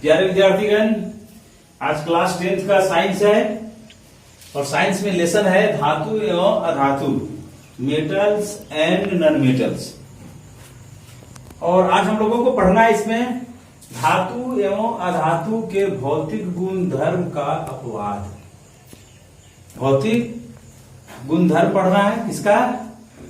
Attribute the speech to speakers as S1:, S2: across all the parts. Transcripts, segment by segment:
S1: प्यारे विद्यार्थीगण, आज class 10th का साइंस है और साइंस में लेसन है धातु एवं अधातु, मेटल्स एंड नॉन मेटल्स। और आज हम लोगों को पढ़ना है इसमें धातु एवं अधातु के भौतिक गुण धर्म का अपवाद। भौतिक गुण धर्म पढ़ना है किसका?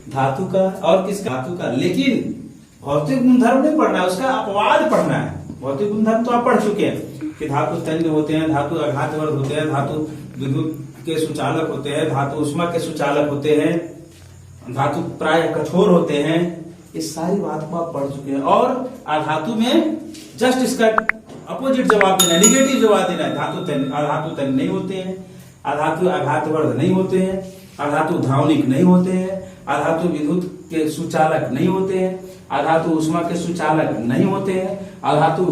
S1: धातु का। और किसका? धातु का। लेकिन भौतिक गुण धर्म नहीं पढ़ना है, उसका अपवाद पढ़ना है। भौतिक गुण धर्म तो आप पढ़ चुके हैं कि धातु तन्य होते हैं, धातु आघातवर्ध होते हैं, धातु विद्युत के सुचालक होते हैं, धातु उष्मा के सुचालक होते हैं, धातु प्राय कठोर होते हैं। ये सारी बात को आप पढ़ चुके हैं। और अधातु में जस्ट इसका अपोजिट जवाब देना है, निगेटिव जवाब देना है। अधातु तन्य नहीं होते हैं, अधातु आघातवर्ध नहीं होते हैं, अधातु धावनिक नहीं होते हैं, अधातु विद्युत के सुचालक नहीं होते हैं, अधातु उष्मा के सुचालक नहीं होते हैं, अधातु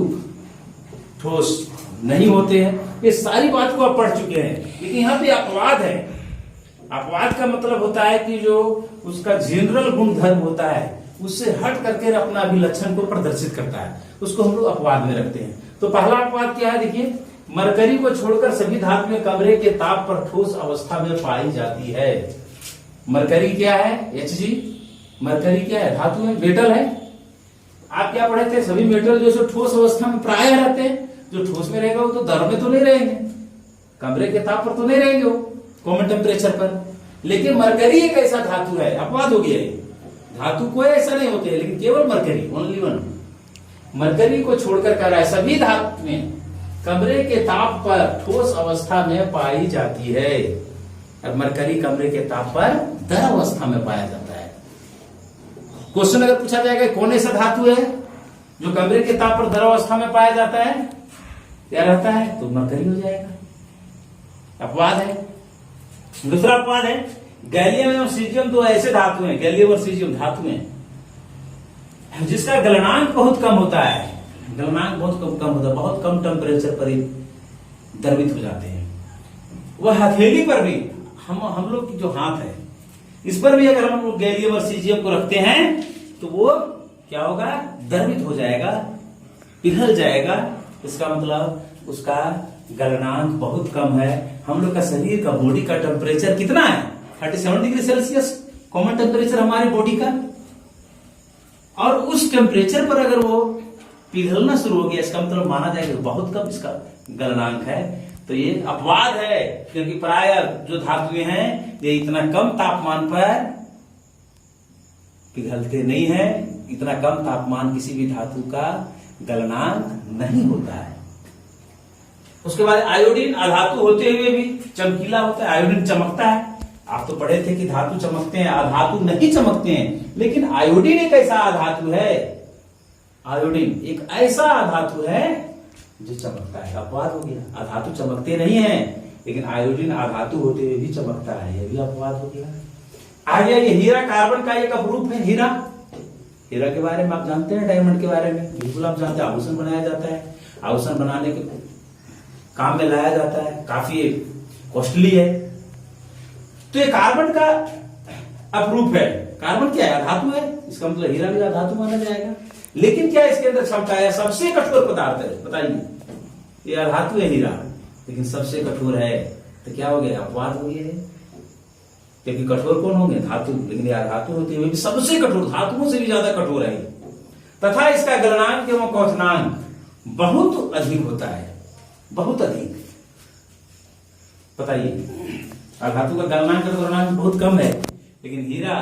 S1: ठोस नहीं होते हैं। ये सारी बात को आप पढ़ चुके हैं। लेकिन यहाँ पे अपवाद है। अपवाद का मतलब होता है कि जो उसका जनरल गुण धर्म होता है उससे हट करके अपना अभिलक्षण को प्रदर्शित करता है, उसको हम लोग अपवाद में रखते हैं। तो पहला अपवाद क्या है? देखिए, मरकरी को छोड़कर सभी धातुएं कमरे के ताप पर ठोस अवस्था में पाई जाती है। मरकरी क्या है? Hg। मरकरी क्या है? धातु है, मेटल है। आप क्या पढ़े थे? सभी मेटल जो ठोस अवस्था में प्राय रहते हैं। जो ठोस में रहेगा वो तो द्रव में तो नहीं रहेंगे, कमरे के ताप पर तो नहीं रहेंगे, वो कॉमन टेम्परेचर पर। लेकिन मरकरी एक ऐसा धातु है, अपवाद हो गया है। धातु कोई ऐसा नहीं होते है, लेकिन केवल मरकरी, ओनली वन। मरकरी को छोड़कर कर रहा है सभी धातुएं कमरे के ताप पर ठोस अवस्था में पाई जाती है। और मरकरी कमरे के ताप पर द्रव अवस्था में पाया जाता है। क्वेश्चन अगर पूछा जाएगा कौन ऐसा धातु है जो कमरे के ताप पर द्रव अवस्था में पाया जाता है, क्या रहता है? तो मरकरी हो जाएगा। अपवाद है। दूसरा अपवाद है गैलियम एवं सीजियम। दो ऐसे धातु हैं, गैलियम और सीजियम धातु हैं जिसका गलनांक बहुत कम होता है। गलनांक बहुत कम होता है, बहुत कम टेम्परेचर पर ही द्रवित हो जाते हैं। वह हथेली पर भी, हम लोग की जो हाथ है इस पर भी अगर हम लोग गैलियम और सीजियम को रखते हैं तो वो क्या होगा? द्रवित हो जाएगा, पिघल जाएगा। इसका मतलब उसका गलनांक बहुत कम है। हम लोग का शरीर का बॉडी का टेम्परेचर कितना है? 37 डिग्री सेल्सियस कॉमन टेम्परेचर हमारी बॉडी का। और उस टेम्परेचर पर अगर वो पिघलना शुरू हो गया, इसका मतलब माना जाएगा बहुत कम इसका गलनांक है। तो ये अपवाद है, क्योंकि प्राय जो धातुएं हैं ये इतना कम तापमान पर पिघलते नहीं है। इतना कम तापमान किसी भी धातु का गलनांक नहीं होता है। उसके बाद आयोडीन अधातु होते हुए भी चमकीला होता है। आयोडीन चमकता है। आप तो पढ़े थे कि धातु चमकते हैं, अधातु नहीं चमकते हैं। लेकिन आयोडीन एक ऐसा अधातु है, आयोडीन एक ऐसा धातु है जो चमकता है। अपवाद हो गया। अधातु चमकते नहीं है, लेकिन आयोडीन अधातु होते हुए भी चमकता है, यह भी अपवाद हो गया। आगे ये हीरा कार्बन का एक अपरूप है। हीरा, हीरा के बारे में आप जानते हैं, डायमंड के बारे में बिल्कुल आप जानते हैं। आभूषण बनाया जाता है, आभूषण बनाने के काम में लाया जाता है, काफी कॉस्टली है। तो ये कार्बन का अपरूप है। कार्बन क्या है? धातु है। इसका मतलब हीरा भी धातु माना जाएगा। लेकिन क्या इसके अंदर क्षमता है? सबसे कठोर पदार्थ है। बताइए, ये धातु है हीरा, लेकिन सबसे कठोर है। तो क्या हो गया? अपवाद हो गया है। क्योंकि कठोर कौन होंगे? धातु। लेकिन यह धातु होती हुई भी सबसे कठोर, धातुओं से भी ज्यादा कठोर है। तथा इसका गलनांक एवं क्वथनांक बहुत अधिक होता है, बहुत अधिक। बताइए, धातु का गलनांक और क्वथनांक बहुत कम है, लेकिन हीरा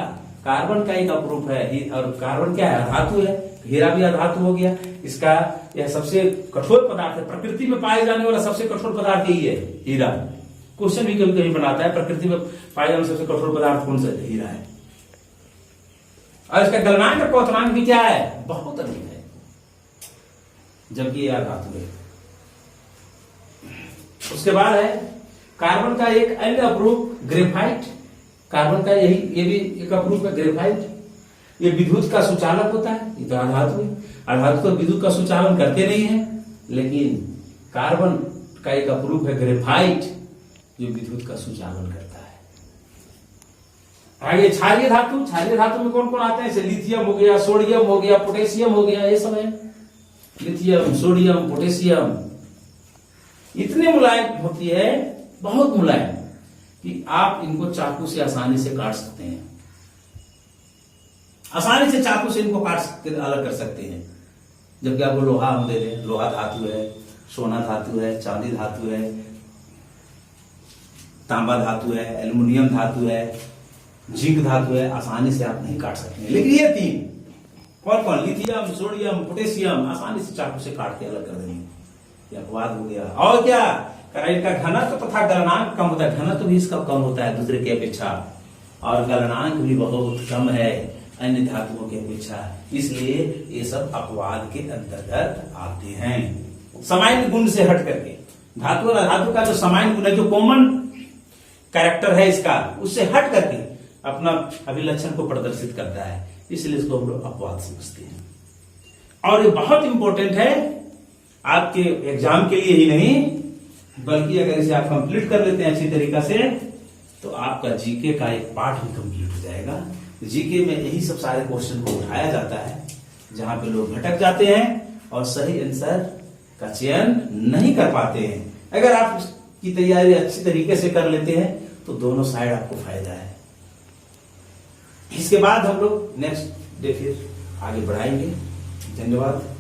S1: कार्बन का एक अपरूप है। और कार्बन क्या है? धातु है। हीरा भी अधातु हो गया। इसका यह सबसे कठोर पदार्थ है। प्रकृति में पाए जाने वाला सबसे कठोर पदार्थ यही है, हीरा। क्वेश्चन भी कभी कभी बनाता है, प्रकृति में पाए जाने सबसे कठोर पदार्थ कौन सा? हीरा है। और इसका गलनांक और क्वथनांक भी क्या है? बहुत अधिक है, जबकि यह अधातु है। उसके बाद है कार्बन का एक अन्य अपरूप ग्रेफाइट। कार्बन का ये भी एक अपरूप है, ग्रेफाइट। ये विद्युत का सुचालक होता है। ये तो अधातु है। अधातु तो विद्युत का सुचालन करते नहीं है, लेकिन कार्बन का एक अपरूप है ग्रेफाइट, जो विद्युत का सुचालन करता है। आगे क्षारीय धातु। क्षारीय धातु में कौन कौन आते हैं? लिथियम हो गया, सोडियम हो गया, पोटेशियम हो गया, ये सब है। लिथियम, सोडियम, पोटेशियम इतने मुलायम होती है, बहुत मुलायम, कि आप इनको चाकू से आसानी से काट सकते हैं। आसानी से चाकू से इनको काट सकते, अलग कर सकते हैं। जबकि आपको लोहा हम दे दें, लोहा धातु है, सोना धातु है, चांदी धातु है, तांबा धातु है, एल्युमिनियम धातु है, जिंक धातु है, आसानी से आप नहीं काट सकते हैं। लेकिन ये तीन कौन कौन, लिथियम, सोडियम, पोटेशियम, आसानी से चाकू से काट के अलग कर देंगे। यह अपवाद हो गया। और क्या, कराइट का घनत्व तथा गलनांक कम होता है, घनत्व भी इसका कम होता है दूसरे की अपेक्षा, और गलनांक भी बहुत कम है अन्य धातुओं की अपेक्षा, इसलिए ये सब अपवाद के अंतर्गत आते हैं। सामान्य गुण से हट करके, धातु और अधातु का जो सामान्य गुण है, जो कॉमन कैरेक्टर है इसका, उससे हट करके अपना अभिलक्षण को प्रदर्शित करता है, इसलिए इसको हम लोग अपवाद समझते हैं। और ये बहुत इंपॉर्टेंट है आपके एग्जाम के लिए ही नहीं, बल्कि अगर इसे आप कंप्लीट कर लेते हैं अच्छी तरीका से, तो आपका जीके का एक पार्ट भी कंप्लीट हो जाएगा। जीके में यही सब सारे क्वेश्चन को उठाया जाता है, जहां पे लोग भटक जाते हैं और सही आंसर का चयन नहीं कर पाते हैं। अगर आप की तैयारी अच्छी तरीके से कर लेते हैं, तो दोनों साइड आपको फायदा है। इसके बाद हम लोग नेक्स्ट डे फिर आगे बढ़ाएंगे। धन्यवाद।